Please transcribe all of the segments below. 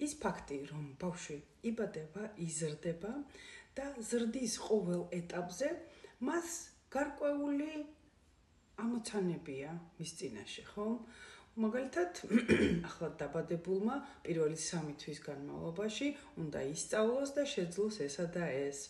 ის ფაქტი, რომ ბავშვი იბადება, იზრდება და ზრდის ყოველ ეტაპზე მას გარკვეული ამოცანებია მის წინაშე, ხო? მაგალითად, ახლა დაბადებულმა პირველი 3 თვის განმავლობაში უნდა ისწავლოს და შეძლოს ესა და ეს.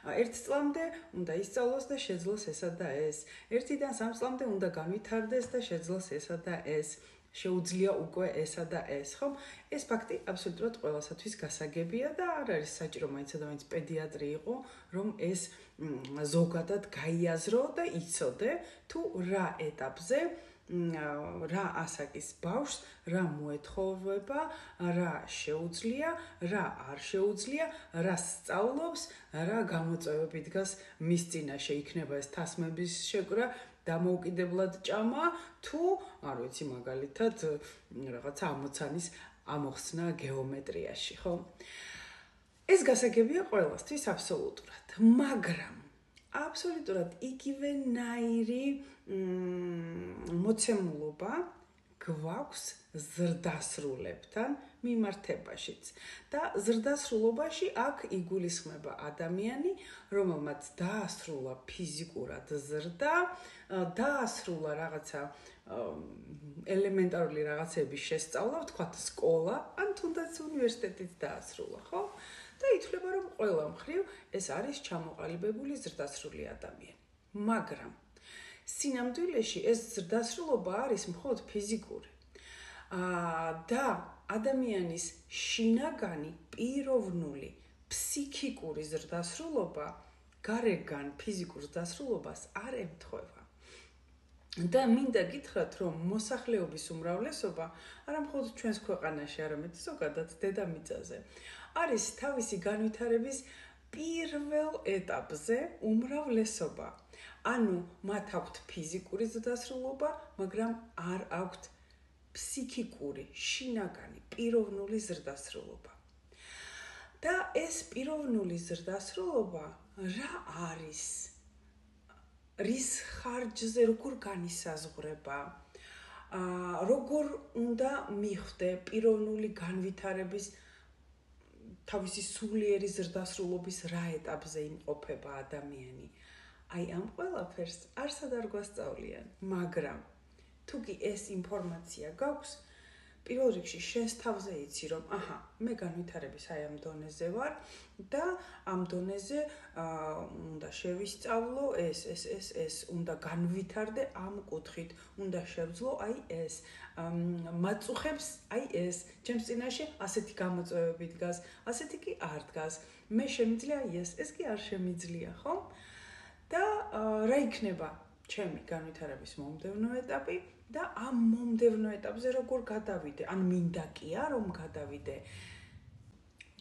1 წლამდე უნდა ისწავლოს და შეძლოს ესა და ეს. 1-დან 3 წლამდე უნდა განვითარდეს და შეძლოს ესა და ეს. შეუძლია უკვე ესა და ეს, ხო? ეს ფაქტი აბსოლუტურად ყველასათვის გასაგებია და არ არის საჭირო მაინც ადამიანის პედიატრი იყო, რომ ეს ზოგადად გაიაზრო და იცოდე თუ რა ეტაპზე რა ასაკის ბავშვს რა მოეთხოვება, რა შეუძლია, რა არ შეუძლია, რა სწავლობს, რა გამოწვევები დგას მის წინაშე. იქნება ეს თასმების შეკრა, დამოუკიდებლად ჭამა, თუ არ ვიცი, მაგალითად რაღაცა ამოცანის ამოხსნა გეომეტრიაში, ხო? ეს გასაგებია ყველასთვის აბსოლუტურად, მაგრამ აბსოლუტურად იგივენაირი მოცემულობა გვაქვს ზრდასრულებთან მიმართებაშიც. და ზრდასრულობაში აქ იგულისხმება ადამიანი, რომელმაც დაასრულა ფიზიკურად ზრდა, დაასრულა რაღაცა ელემენტარული რაღაცების შესწავლა, ვთქვათ, სკოლა, ან თუნდაც უნივერსიტეტიც დაასრულა, ხო? და ითვლება, რომ ყველა მხრივ ეს არის ჩამოყალიბებული ზრდასრული ადამიანი. მაგრამ სინამდვილეში ეს ზრდასრულობა არის მხოლოდ ფიზიკური. და ადამიანის შინაგანი, პიროვნული, ფსიქიკური ზრდასრულობა გარეგან ფიზიკურ ზრდასრულობას არ ემთხვევა. და მინდა გითხრათ, რომ მოსახლეობის უმრავლესობა, არა მხოლოდ ჩვენს ქვეყანაში, არამედ ზოგადად დედამიწაზე, არის თავისი განვითარების პირველ ეტაპზე უმრავლესობა. ანუ მათ აქვთ ფიზიკური ზრდასრულობა, მაგრამ არ აქვთ ფსიქიკური, შინაგანი, პიროვნული ზრდასრულობა. და ეს პიროვნული ზრდასრულობა რა არის? რის ხარჯზე როგორ განისაზღვრება? როგორ უნდა მიხვდე პიროვნული განვითარების თავისი სულიერი ზრდასრულობის რა ეტაპზე იმყოფება ადამიანი? აი ამ ყველაფერს არსად არ გვასწავლიან, მაგრამ თუ კი ეს ინფორმაცია გაქვს, პირველ რიგში შენს თავზე იცი, რომ აჰა, მე განვითარების აი ამ დონეზე ვარ და ამ დონეზე უნდა შევისწავლო ეს უნდა განვითარდე ამ კუთხით, უნდა შევძლო აი ეს, მაწუხებს აი ეს, ჩემს წინაშე ასეთი გამოწვევები დგას, ასეთი კი არ დგას, მე შემიძლია აი ეს კი არ შემიძლია, ხო? და რა იქნება ჩემი განვითარების მომდევნო ეტაპი და ამ მომდევნო ეტაპზე როგორ გადავიდე, ან მინდა კი არ რომ გადავიდე.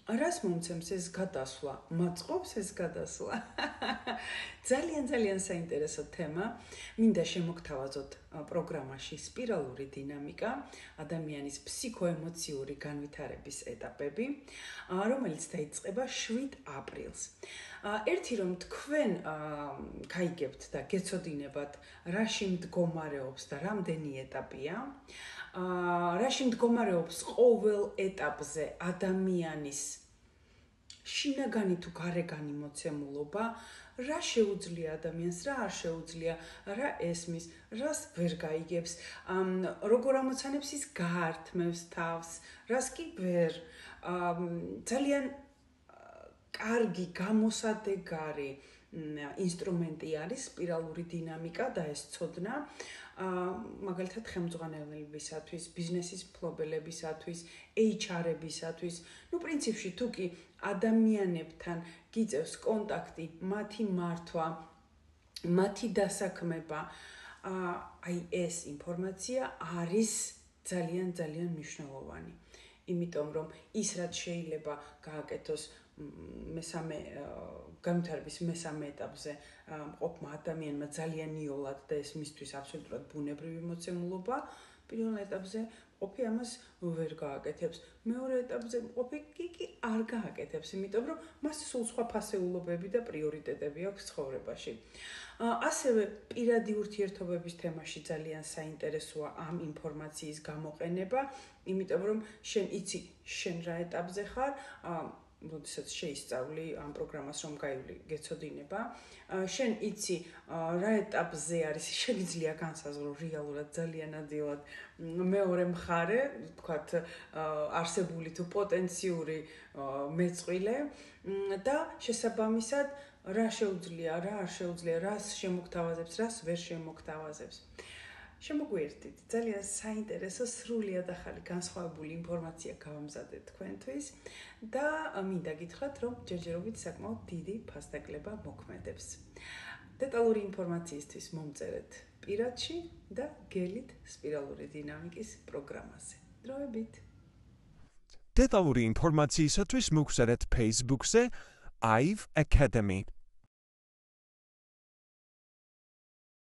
რას მომცემს ეს გადასვლა? მაწყობს ეს გადასვლა? ძალიან საინტერესო თემა. მინდა შემოგთავაზოთ პროგრამაში სპირალური დინამიკა, ადამიანის ფსიქოემოციური განვითარების ეტაპები, რომელიც დაიწყება 7 აპრილს. ერთი რომ თქვენ გაიგებთ და გეცოდინებათ, რაში მდგომარეობს და რამდენი ეტაპია, რაში მდგომარეობს ყოველ ეტაპზე ადამიანის შინაგანი თუ გარეგანი მოცემულობა, რა შეუძლია ადამიანს, რა არ შეუძლია, რა ესმის, რას ვერ გაიგებს, როგორ ამოცანებს ის გაართმევს თავს, რას კი ვერ. ძალიან კარგი გამოსადეგარი ინსტრუმენტი არის სპირალური დინამიკა და ეს ცოდნა, მაგალითად ხელმძღვანელებისათვის, ბიზნესის მფლობელებისათვის, HR-ებისათვის, პრინციპში თუ კი ადამიანებთან გიწევს კონტაქტი, მათი მართვა, მათი დასაქმება, აი ეს ინფორმაცია არის ძალიან მნიშვნელოვანი. იმიტომ რომ ის რაც შეიძლება გააკეთოს განვითარების მესამე ეტაპზე მყოფმა ადამიანმა ძალიან იოლად და ეს მისთვის აბსოლუტურად ბუნებრივი მოცემულობა, პირველ ეტაპზე ყოფი ამას ვერ გააკეთებს. მეორე ეტაპზე ყოფი კი არ გააკეთებს, იმიტომ რომ მას სულ სხვა ფასეულობები და პრიორიტეტები აქვს ცხოვრებაში. ასევე პირადი ურთიერთობების თემაში ძალიან საინტერესოა ამ ინფორმაციის გამოყენება, იმიტომ რომ შენ იცი შენ რა ეტაპზე ხარ, როდესაც შეისწავლი ამ პროგრამას რომ გეცოდინება, შენ იცი რა ეტაპზე არის, შეგიძლია განსაზღვრო რეალურად ძალიან ადვილად მეორე მხარე, თქვათ, არსებული თუ პოტენციური მეწყვილე და შესაბამისად რა შეუძლია, რა არ შეუძლია, რას შემოგთავაზებს, რას ვერ შემოგთავაზებს. შემოგვიერთდით, ძალიან საინტერესო, სრულიად ახალი განსხვავებული ინფორმაცია გავამზადეთ თქვენთვის და მინდა გითხრათ, რომ ჯერჯერობით საკმაოდ დიდი ფასდაკლება მოქმედებს. დეტალური ინფორმაციისთვის მომწერეთ პირადში და გელით სპირალური დინამიკის პროგრამაზე. დროებით. დეტალური ინფორმაციისათვის მოგწერეთ Facebook-ზე Aive Academy.